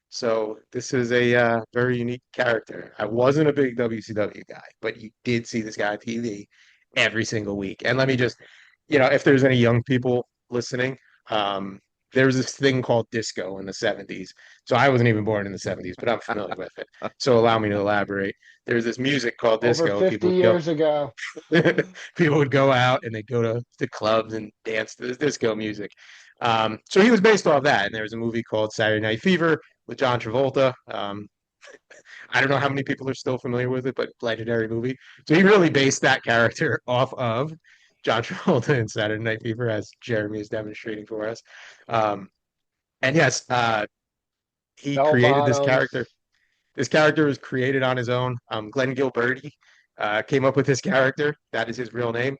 Speaker 1: So this is a very unique character. I wasn't a big WCW guy, but you did see this guy on TV every single week. And let me just, if there's any young people listening, um, there was this thing called disco in the 70s. So I wasn't even born in the 70s, but I'm familiar with it. So allow me to elaborate. There's this music called
Speaker 2: Over
Speaker 1: disco, and
Speaker 2: 50 years ago.
Speaker 1: people would go out and they'd go to clubs and dance to this disco music. So he was based off that. And there was a movie called Saturday Night Fever with John Travolta. I don't know how many people are still familiar with it, but legendary movie. So he really based that character off of John Travolta in Saturday Night Fever, as Jeremy is demonstrating for us. Um, and yes, he
Speaker 2: Bell
Speaker 1: created this
Speaker 2: bottoms.
Speaker 1: character. This character was created on his own. Glenn Gilberti came up with this character. That is his real name.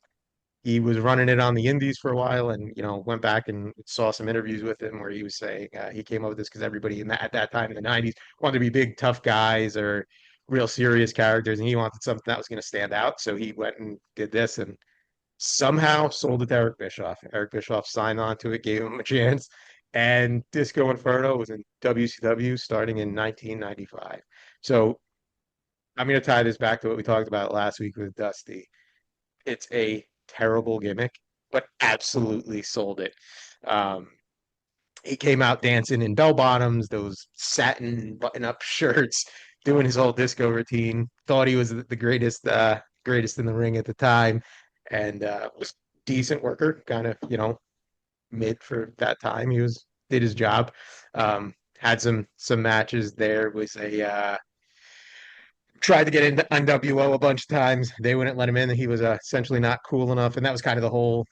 Speaker 1: He was running it on the indies for a while, and went back and saw some interviews with him where he was saying he came up with this because everybody at that time in the 90s wanted to be big tough guys or real serious characters, and he wanted something that was going to stand out, so he went and did this, and somehow sold it to Eric Bischoff. Eric Bischoff signed on to it, gave him a chance, and Disco Inferno was in WCW starting in 1995. So I'm going to tie this back to what we talked about last week with Dusty. It's a terrible gimmick, but absolutely sold it. Um, he came out dancing in bell bottoms, those satin button-up shirts, doing his whole disco routine. Thought he was the greatest in the ring at the time, and was decent worker. Kind of, mid for that time. He was did his job. Had some matches there. Was a tried to get into NWO a bunch of times. They wouldn't let him in. He was essentially not cool enough, and that was kind of the whole,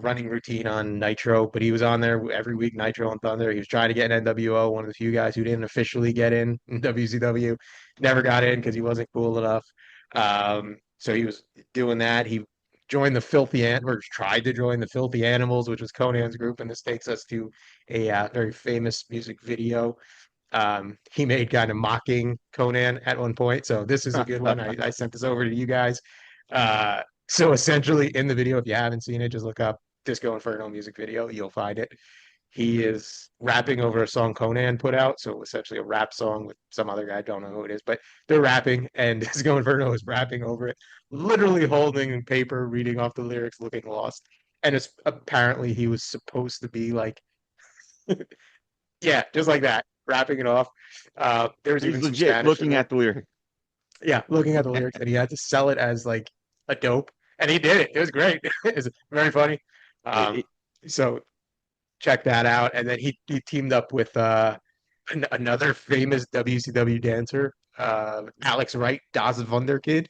Speaker 1: running routine on Nitro. But he was on there every week, Nitro and Thunder. He was trying to get in NWO, one of the few guys who didn't officially get in WCW. Never got in because he wasn't cool enough. So he was doing that. He joined the or tried to join the Filthy Animals, which was Conan's group, and this takes us to a very famous music video he made kind of mocking Conan at one point. So this is a good one. I sent this over to you guys. So essentially in the video, if you haven't seen it, just look up Disco Inferno music video. You'll find it. He is rapping over a song Conan put out. So essentially a rap song with some other guy. I don't know who it is, but they're rapping and Disco Inferno is rapping over it, literally holding paper, reading off the lyrics, looking lost. And it's apparently he was supposed to be like yeah, just like that, wrapping it off. There's
Speaker 3: He's
Speaker 1: even some
Speaker 3: legit
Speaker 1: Spanish
Speaker 3: looking at the lyric.
Speaker 1: yeah, looking at the lyrics, and he had to sell it as like a dope, and he did it. It was great. It's very funny. Um, so check that out. And then he teamed up with another famous WCW dancer, Alex Wright, Das Wunderkid,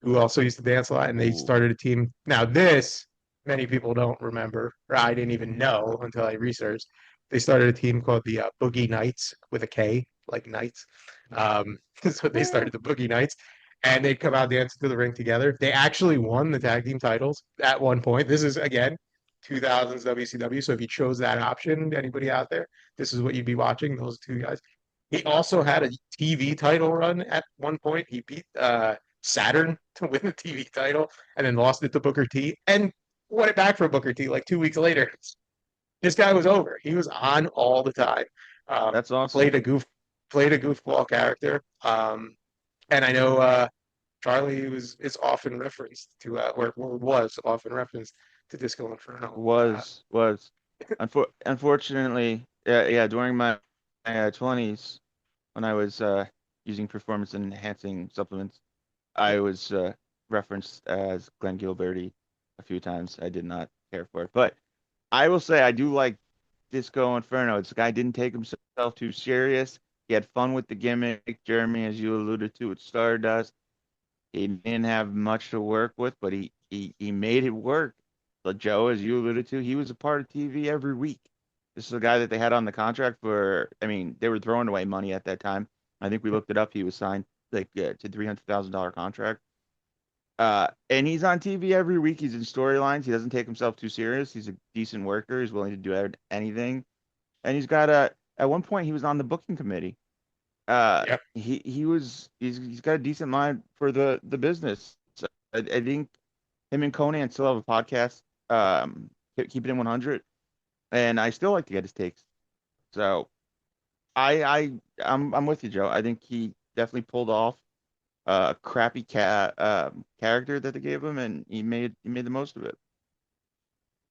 Speaker 1: who also used to dance a lot, and they
Speaker 3: Ooh.
Speaker 1: started a team. Now, this many people don't remember, or I didn't even know until I researched. They started a team called the Boogie Knights with a K, like Knights. So they started the Boogie Knights, and they'd come out dancing to the ring together. They actually won the tag team titles at one point. This is again 2000s WCW. So if you chose that option, anybody out there, this is what you'd be watching. Those two guys. He also had a TV title run at one point. He beat Saturn to win the TV title and then lost it to Booker T and won it back for Booker T like 2 weeks later. This guy was over. He was on all the time.
Speaker 3: That's awesome.
Speaker 1: Played a goofball character. And I know Charlie is often referenced to or was often referenced to Disco Inferno.
Speaker 3: Was unfortunately, yeah, during my 20s when I was using performance enhancing supplements, I was referenced as Glenn Gilberty a few times. I did not care for it, but I will say I do like Disco Inferno. This guy didn't take himself too serious. He had fun with the gimmick, Jeremy, as you alluded to with Stardust. He didn't have much to work with, but he made it work. But Joe, as you alluded to, he was a part of TV every week. This is a guy that they had on the contract for. I mean, they were throwing away money at that time. I think we looked it up. He was signed like to $300,000 contract. And he's on TV every week. He's in storylines. He doesn't take himself too serious. He's a decent worker. He's willing to do anything. And he's got at one point he was on the booking committee.
Speaker 1: Yep.
Speaker 3: He's got a decent mind for the business. So I think him and Conan still have a podcast. Keep it in 100, and I still like to get his takes. So I'm with you, Joe. I think he definitely pulled off a crappy character that they gave him, and he made the most of it.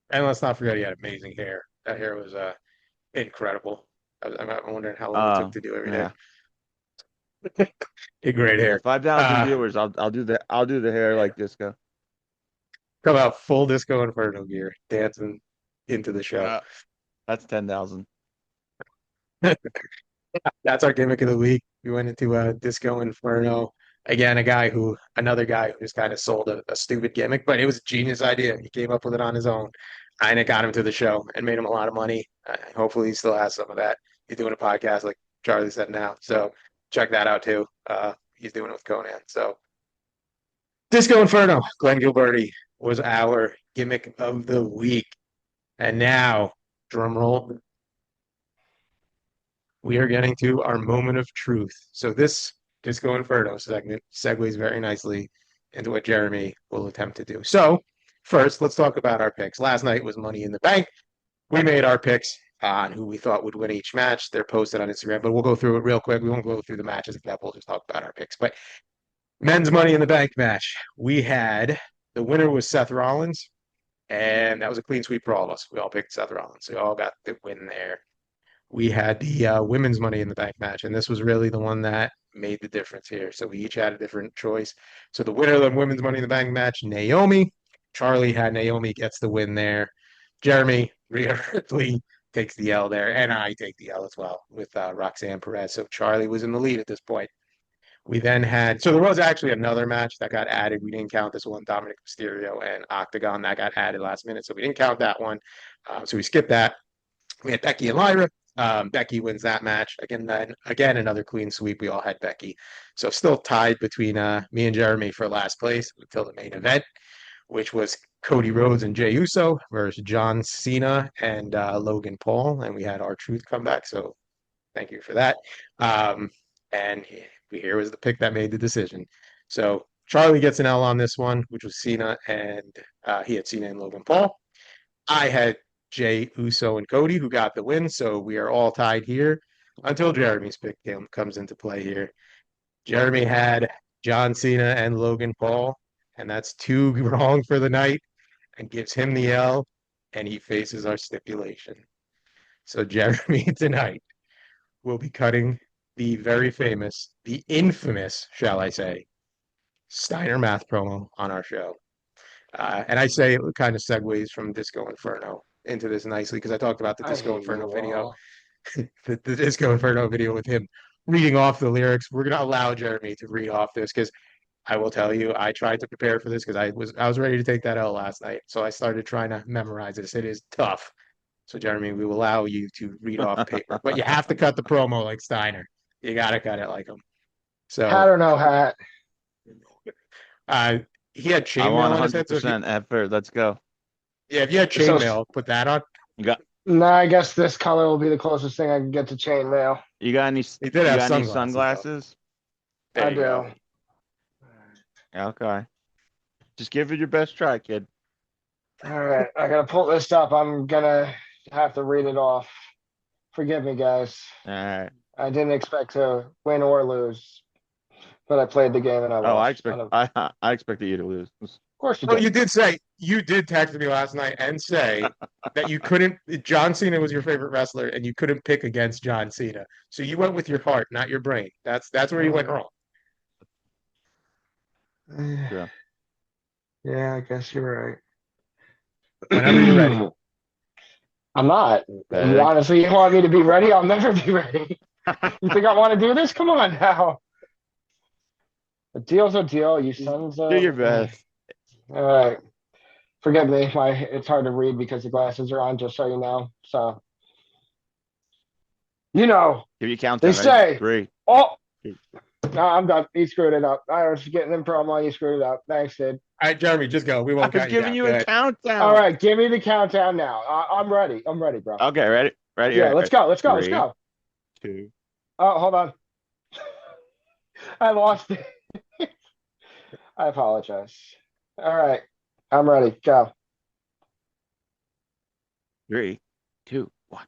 Speaker 1: And let's not forget he had amazing hair. That hair was incredible. I'm wondering how long it took to do every day.
Speaker 3: Yeah.
Speaker 1: Great hair.
Speaker 3: 5,000 viewers. I'll do the hair like Disco.
Speaker 1: Come out full Disco Inferno gear, dancing into the show.
Speaker 3: That's 10,000.
Speaker 1: That's our gimmick of the week. We went into Disco Inferno. Again, another guy who just kind of sold a stupid gimmick, but it was a genius idea. He came up with it on his own, and it got him to the show and made him a lot of money. Hopefully, he still has some of that. He's doing a podcast like Charlie said now, so check that out too. He's doing it with Conan. So, Disco Inferno, Glenn Gilberty was our gimmick of the week, and now, drum roll, we are getting to our moment of truth. So this Disco Inferno segment segues very nicely into what Jeremy will attempt to do. So first, let's talk about our picks. Last night was Money in the Bank. We made our picks on who we thought would win each match. They're posted on Instagram, but we'll go through it real quick. We won't go through the matches like that. We'll just talk about our picks. But men's Money in the Bank match, we had the winner was Seth Rollins, and that was a clean sweep for all of us. We all picked Seth Rollins. So we all got the win there. We had the women's Money in the Bank match, and this was really the one that made the difference here. So we each had a different choice. So the winner of the women's Money in the Bank match, Naomi. Charlie had Naomi gets the win there. Jeremy, Rhea Ripley takes the L there, and I take the L as well with Roxanne Perez. So Charlie was in the lead at this point. We then had, so there was actually another match that got added. We didn't count this one, Dominic Mysterio and Octagon, that got added last minute. So we didn't count that one. So we skipped that. We had Becky and Lyra. Becky wins that match. Again, another clean sweep. We all had Becky. So still tied between me and Jeremy for last place until the main event, which was Cody Rhodes and Jey Uso versus John Cena and Logan Paul. And we had R-Truth come back. So thank you for that. And here was the pick that made the decision. So Charlie gets an L on this one, which was Cena, and he had Cena and Logan Paul. I had Jey Uso and Cody, who got the win. So we are all tied here until Jeremy's pick comes into play here. Jeremy had John Cena and Logan Paul, and that's 2 wrong for the night, and gives him the L, and he faces our stipulation. So Jeremy tonight will be cutting the very famous, the infamous, shall I say, Steiner math promo on our show. And I say it kind of segues from Disco Inferno into this nicely because I talked about the Disco Inferno video, the Disco Inferno video with him reading off the lyrics. We're going to allow Jeremy to read off this because I will tell you, I tried to prepare for this because I was ready to take that L last night. So I started trying to memorize this. It is tough. So Jeremy, we will allow you to read off paper, but you have to cut the promo like Steiner. You got to cut it like him. So
Speaker 2: Hat or no hat.
Speaker 1: He had
Speaker 3: I
Speaker 1: chainmail
Speaker 3: want
Speaker 1: on his head. So
Speaker 3: 100% effort. Let's go.
Speaker 1: if you had chainmail, put that on.
Speaker 3: You got
Speaker 2: No, I guess this color will be the closest thing I can get to chainmail.
Speaker 3: you got any
Speaker 1: He did have
Speaker 3: any
Speaker 1: sunglasses,
Speaker 3: sunglasses?
Speaker 1: There
Speaker 2: I
Speaker 1: you
Speaker 2: do.
Speaker 1: go.
Speaker 3: Okay. Just give it your best try, kid.
Speaker 2: All right, I gotta pull this up. I'm gonna have to read it off. Forgive me, guys.
Speaker 3: All right.
Speaker 2: I didn't expect to win or lose, but I played the game and I lost.
Speaker 3: I expected you to lose.
Speaker 2: Of course you
Speaker 1: Well,
Speaker 2: did.
Speaker 1: you did text me last night and say that you couldn't. John Cena was your favorite wrestler, and you couldn't pick against John Cena. So you went with your heart, not your brain. That's where you went wrong.
Speaker 3: Yeah.
Speaker 2: Yeah, I guess you're right.
Speaker 1: Whenever you're ready.
Speaker 2: I'm not.
Speaker 3: Better.
Speaker 2: Honestly, you want me to be ready? I'll never be ready. You think I want to do this? Come on now. A deal's a deal, you sons of...
Speaker 3: Do your best.
Speaker 2: All right. Forgive me. It's hard to read because the glasses are on, just so you know. So,
Speaker 3: Give you countdown.
Speaker 2: They say-
Speaker 3: 3.
Speaker 2: oh, no, I'm done. He screwed it up. I was getting them promo. He screwed it up. Thanks, dude.
Speaker 1: All right, Jeremy, just go. We
Speaker 3: I
Speaker 1: won't
Speaker 3: was
Speaker 1: count
Speaker 3: giving you
Speaker 1: down.
Speaker 3: a
Speaker 1: Go
Speaker 3: countdown.
Speaker 2: All right, give me the countdown now. I'm ready. I'm ready, bro.
Speaker 3: Okay, ready? Ready?
Speaker 2: Yeah,
Speaker 3: Ready?
Speaker 2: let's go. Let's go. Let's
Speaker 3: 3,
Speaker 2: go.
Speaker 3: 2.
Speaker 2: Oh, hold on. I lost it. I apologize. All right. I'm ready. Go.
Speaker 3: 3, 2, 1,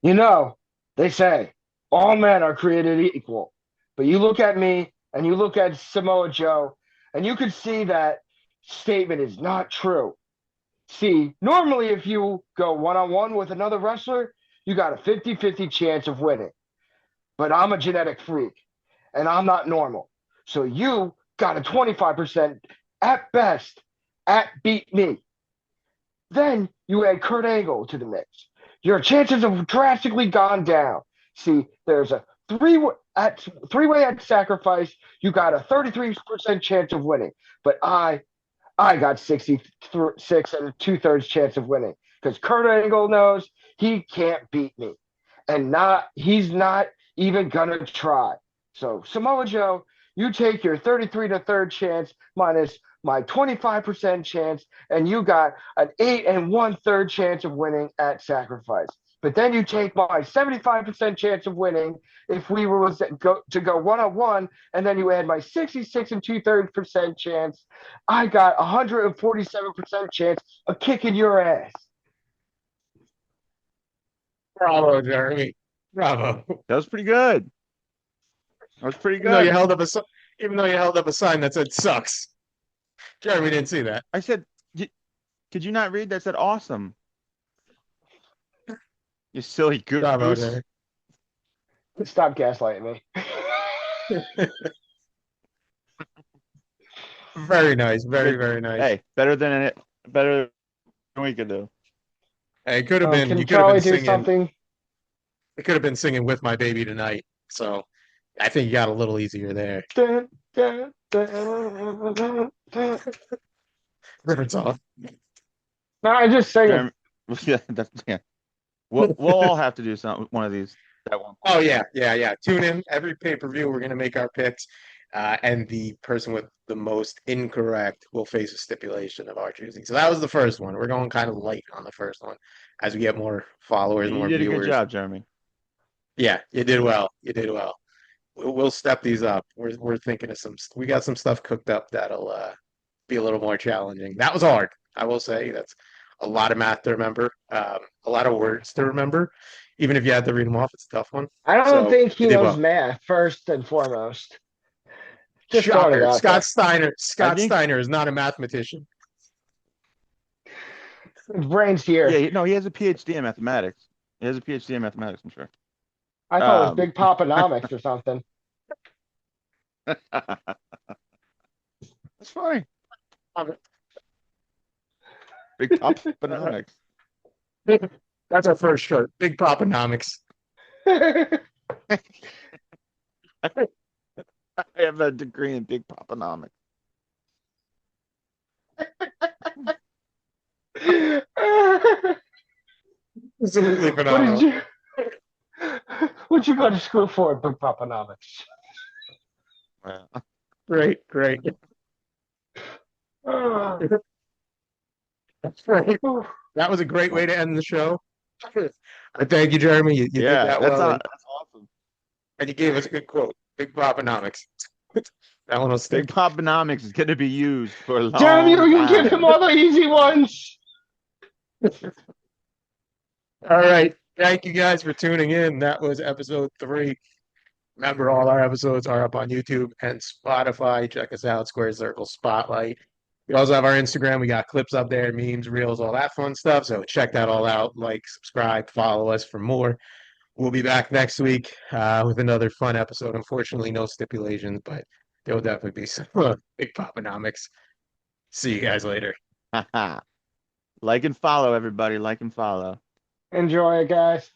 Speaker 3: go.
Speaker 2: They say all men are created equal. But you look at me and you look at Samoa Joe, and you can see that statement is not true. See, normally if you go one-on-one with another wrestler, you got a 50-50 chance of winning. But I'm a genetic freak, and I'm not normal. So you got a 25% at best at beat me. Then you add Kurt Angle to the mix. Your chances have drastically gone down. See, there's a three-way at sacrifice. You got a 33% chance of winning. But I got 66 and 2/3 chance of winning because Kurt Angle knows he can't beat me. And he's not even gonna try. So Samoa Joe, you take your 33 1/3 chance minus my 25% chance, and you got an 8 1/3 chance of winning at sacrifice. But then you take my 75% chance of winning if we were to go 1-on-1, and then you add my 66 and 2/3% chance. I got 147% chance of kicking your ass.
Speaker 1: Bravo, Jeremy. Bravo.
Speaker 3: That was pretty good. That was pretty
Speaker 1: Even though you
Speaker 3: good.
Speaker 1: held up even though you held up a sign that said sucks. Jeremy didn't see that.
Speaker 3: I said, could you not read that said awesome? You silly
Speaker 1: Bravo,
Speaker 3: goose.
Speaker 1: Jeremy.
Speaker 2: Stop gaslighting me.
Speaker 1: Very nice. Very,
Speaker 3: Good.
Speaker 1: very nice.
Speaker 3: Hey, better than we could do.
Speaker 1: Hey, it could have been,
Speaker 2: Can
Speaker 1: you could have been
Speaker 2: Charlie do
Speaker 1: singing,
Speaker 2: something?
Speaker 1: it could have been singing with my baby tonight. So I think you got a little easier there.
Speaker 2: Dun, dun, dun, dun, dun.
Speaker 1: Different song.
Speaker 2: No, I just sing it.
Speaker 3: Jeremy, yeah. We'll all have to do one of these at one point.
Speaker 1: Oh yeah, yeah, yeah. Tune in every pay-per-view. We're gonna make our picks, and the person with the most incorrect will face a stipulation of our choosing. So that was the first one. We're going kind of light on the first one as we get more followers,
Speaker 3: You
Speaker 1: more
Speaker 3: did a good
Speaker 1: viewers.
Speaker 3: job, Jeremy.
Speaker 1: Yeah, you did well. You did well. We'll step these up. We're thinking of some. We got some stuff cooked up that'll be a little more challenging. That was hard. I will say that's a lot of math to remember, a lot of words to remember. Even if you had to read them off, it's a tough one.
Speaker 2: I don't
Speaker 1: So
Speaker 2: think
Speaker 1: you
Speaker 2: he
Speaker 1: did
Speaker 2: knows
Speaker 1: well.
Speaker 2: math first and foremost. Just throwing it
Speaker 1: Shocker.
Speaker 2: out there.
Speaker 3: I
Speaker 1: Scott
Speaker 3: think,
Speaker 1: Steiner is not a mathematician.
Speaker 2: His brain's here.
Speaker 3: yeah, no, he has a PhD in mathematics. He has a PhD in mathematics, I'm sure.
Speaker 2: I thought it was
Speaker 3: Um,
Speaker 2: Big Poppanomics or something.
Speaker 3: that's funny. Big Poppanomics.
Speaker 1: That's our first shirt. Big Poppanomics.
Speaker 3: I have a degree in Big Poppanomics.
Speaker 1: Absolutely
Speaker 2: What did
Speaker 1: phenomenal.
Speaker 2: you? What'd you go to school for, Big Poppanomics?
Speaker 3: Yeah.
Speaker 1: Great, great. That's right. That was a great way to end the show. I thank you, Jeremy. You did
Speaker 3: Yeah,
Speaker 1: that well,
Speaker 3: that's awesome.
Speaker 1: and you gave us a good quote. Big Poppanomics. That one will
Speaker 3: Big
Speaker 1: stick.
Speaker 3: Poppanomics is going to be used for a
Speaker 2: Damn you!
Speaker 3: long
Speaker 2: You give him
Speaker 3: time.
Speaker 2: all the easy ones.
Speaker 1: All right. Thank you guys for tuning in. That was episode 3. Remember, all our episodes are up on YouTube and Spotify. Check us out, Square Circle Spotlight. We also have our Instagram. We got clips up there, memes, reels, all that fun stuff. So check that all out. Like, subscribe, follow us for more. We'll be back next week with another fun episode. Unfortunately, no stipulations, but there will definitely be some big Poppanomics. See you guys later.
Speaker 3: Like and follow, everybody. Like and follow.
Speaker 2: Enjoy it, guys.